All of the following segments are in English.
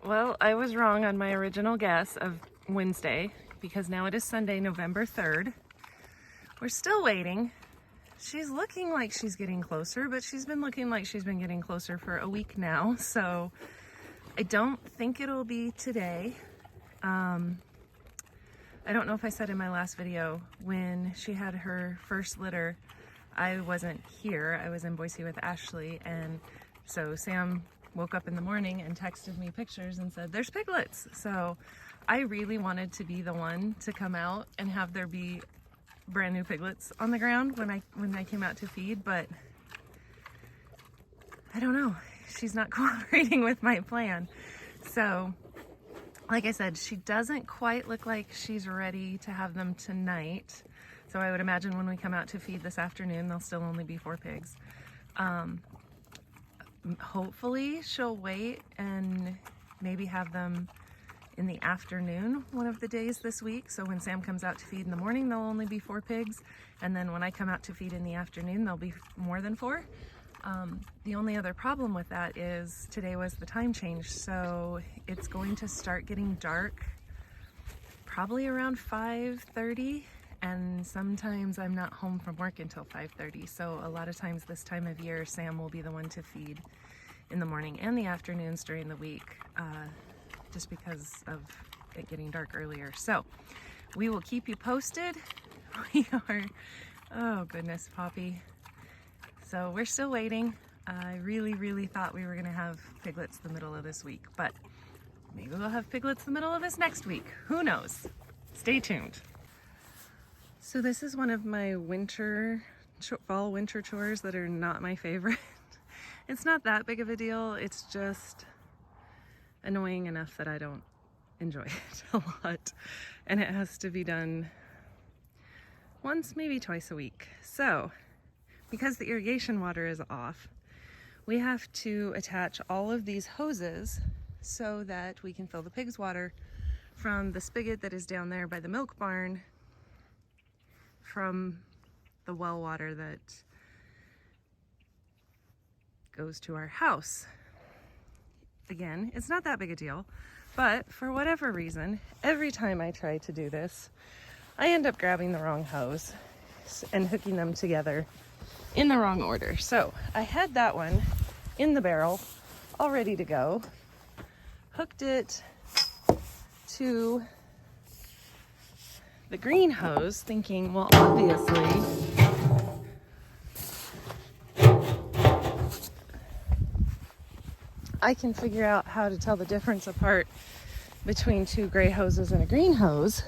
Well, I was wrong on my original guess of Wednesday because now it is Sunday, November 3rd. We're still waiting. She's looking like she's getting closer, but she's been looking like she's been getting closer for a week now. So I don't think it'll be today. I don't know if I said in my last video, when she had her first litter, I wasn't here. I was in Boise with Ashley, and so Sam woke up in the morning and texted me pictures and said, there's piglets. So I really wanted to be the one to come out and have there be brand new piglets on the ground when I came out to feed, but I don't know. She's not cooperating with my plan. So like I said, she doesn't quite look like she's ready to have them tonight. So I would imagine when we come out to feed this afternoon, there'll still only be 4 pigs. Hopefully she'll wait and maybe have them in the afternoon one of the days this week. So when Sam comes out to feed in the morning, there'll only be 4 pigs. And then when I come out to feed in the afternoon, there'll be more than 4. The only other problem with that is today was the time change. So it's going to start getting dark probably around 5:30. And sometimes I'm not home from work until 5:30. So a lot of times this time of year, Sam will be the one to feed in the morning and the afternoons during the week, just because of it getting dark earlier. So we will keep you posted. We are, oh goodness, Poppy. So we're still waiting. I really thought we were gonna have piglets the middle of this week, but maybe we'll have piglets the middle of this next week. Who knows? Stay tuned. So this is one of my fall winter chores that are not my favorite. It's not that big of a deal. It's just annoying enough that I don't enjoy it a lot. And it has to be done once, maybe twice a week. So because the irrigation water is off, we have to attach all of these hoses so that we can fill the pigs' water from the spigot that is down there by the milk barn, from the well water that goes to our house. Again, it's not that big a deal, but for whatever reason, every time I try to do this, I end up grabbing the wrong hose and hooking them together in the wrong order. So I had that one in the barrel, all ready to go, hooked it to the green hose, thinking, well, obviously I can figure out how to tell the difference apart between 2 gray hoses and a green hose.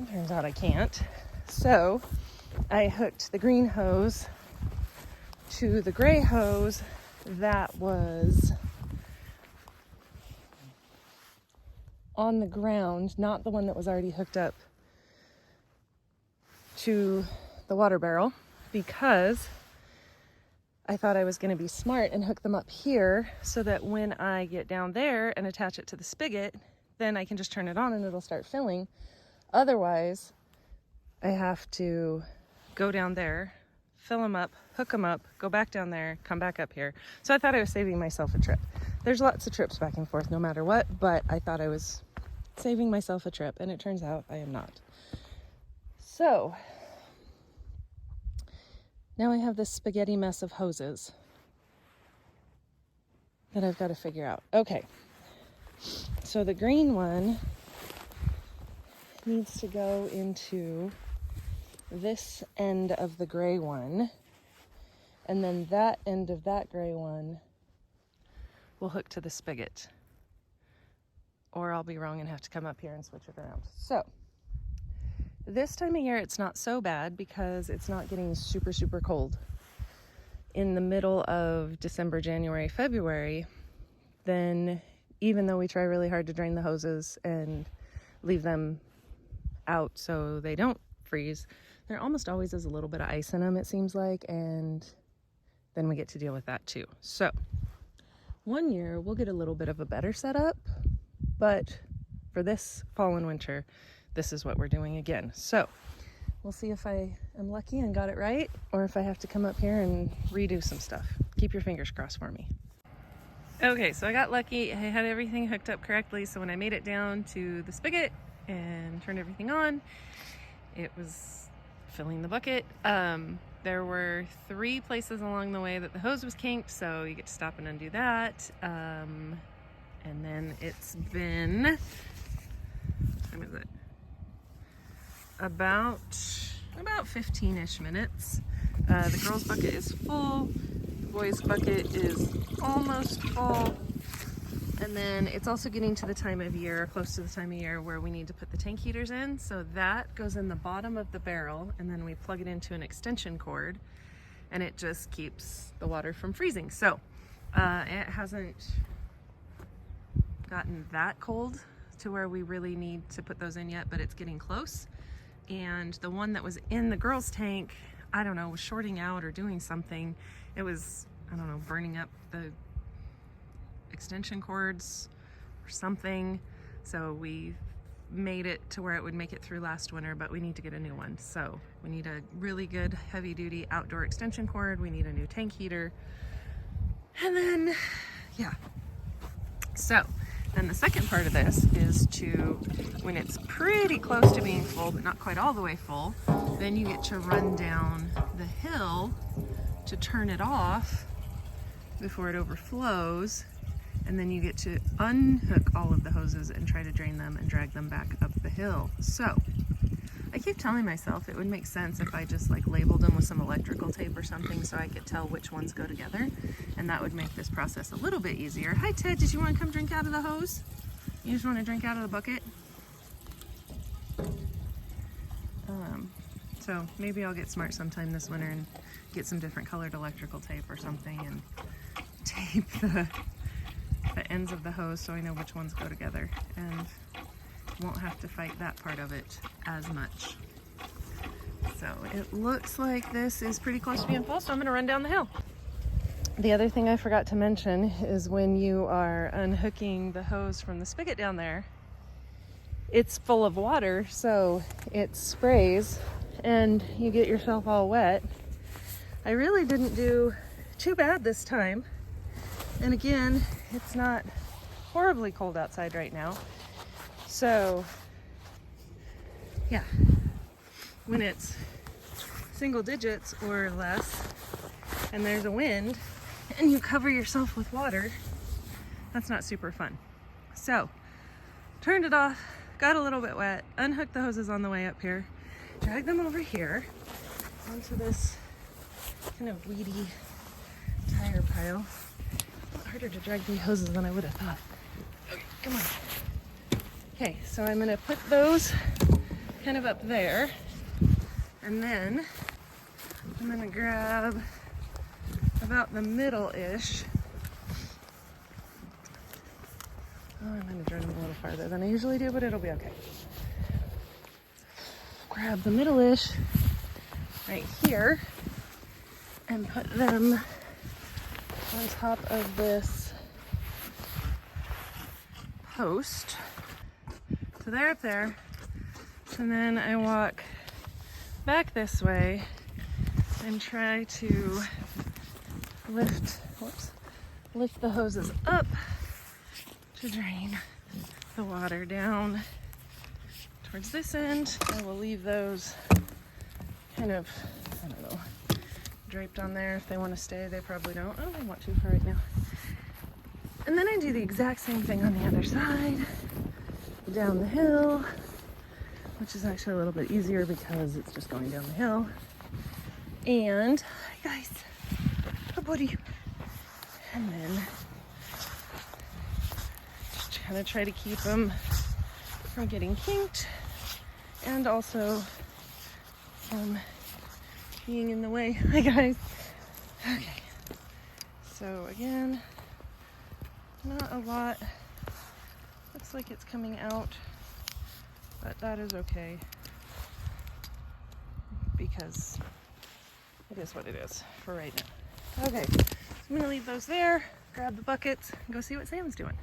It turns out I can't. So I hooked the green hose to the gray hose that was on the ground, not the one that was already hooked up to the water barrel, because I thought I was going to be smart and hook them up here so that when I get down there and attach it to the spigot, then I can just turn it on and it'll start filling. Otherwise, I have to go down there, fill them up, hook them up, go back down there, come back up here. So I thought I was saving myself a trip. There's lots of trips back and forth no matter what, but I thought I was saving myself a trip, and it turns out I am not. So now I have this spaghetti mess of hoses that I've got to figure out. Okay, so the green one needs to go into this end of the gray one, and then that end of that gray one will hook to the spigot, or I'll be wrong and have to come up here and switch it around. So this time of year it's not so bad because it's not getting super cold. In the middle of December, January, February, then even though we try really hard to drain the hoses and leave them out so they don't freeze, there almost always is a little bit of ice in them, it seems like, and then we get to deal with that too. So one year we'll get a little bit of a better setup, but for this fall and winter, this is what we're doing again. So we'll see if I am lucky and got it right, or if I have to come up here and redo some stuff. Keep your fingers crossed for me. Okay, so I got lucky. I had everything hooked up correctly, so when I made it down to the spigot and turned everything on, it was filling the bucket. There were 3 places along the way that the hose was kinked, so you get to stop and undo that. And then it's been, what time is it? About 15-ish minutes. The girls' bucket is full. Boys' bucket is almost full, and then it's also getting to the time of year, close to the time of year, where we need to put the tank heaters in. So that goes in the bottom of the barrel, and then we plug it into an extension cord, and it just keeps the water from freezing. So it hasn't gotten that cold to where we really need to put those in yet, but it's getting close. And the one that was in the girls' tank, I don't know, was shorting out or doing something. It was, I don't know, burning up the extension cords or something. So we made it to where it would make it through last winter, but we need to get a new one. So we need a really good heavy duty outdoor extension cord. We need a new tank heater. And then, yeah. So then the second part of this is to, when it's pretty close to being full, but not quite all the way full, then you get to run down the hill to turn it off before it overflows, and then you get to unhook all of the hoses and try to drain them and drag them back up the hill. So I keep telling myself it would make sense if I just like labeled them with some electrical tape or something so I could tell which ones go together, and that would make this process a little bit easier. Hi Ted, did you want to come drink out of the hose? You just want to drink out of the bucket? So maybe I'll get smart sometime this winter and get some different colored electrical tape or something and tape the ends of the hose so I know which ones go together and won't have to fight that part of it as much. So it looks like this is pretty close to being full, so I'm gonna run down the hill. The other thing I forgot to mention is when you are unhooking the hose from the spigot down there, it's full of water, so it sprays and you get yourself all wet. I really didn't do too bad this time. And again, it's not horribly cold outside right now. So yeah, when it's single digits or less and there's a wind and you cover yourself with water, that's not super fun. So turned it off, got a little bit wet, unhooked the hoses on the way up here, dragged them over here onto this kind of weedy tire pile. A lot harder to drag the hoses than I would have thought. Okay, come on. Okay, so I'm gonna put those kind of up there, and then I'm gonna grab about the middle-ish. Oh, I'm gonna drain them a little farther than I usually do, but it'll be okay. Grab the middle-ish right here and put them on top of this post. So they're up there, and then I walk back this way and try to lift the hoses up to drain the water down towards this end. I will leave those kind of, I don't know, draped on there. If they want to stay, they probably don't. I don't want to for right now. And then I do the exact same thing on the other side, down the hill, which is actually a little bit easier because it's just going down the hill. And, hi guys, good buddy. And then just kind of try to keep them from getting kinked and also being in the way. Hi guys. Okay. So again, not a lot. Looks like it's coming out, but that is okay because it is what it is for right now. Okay, so I'm gonna leave those there, grab the buckets, and go see what Sam's doing.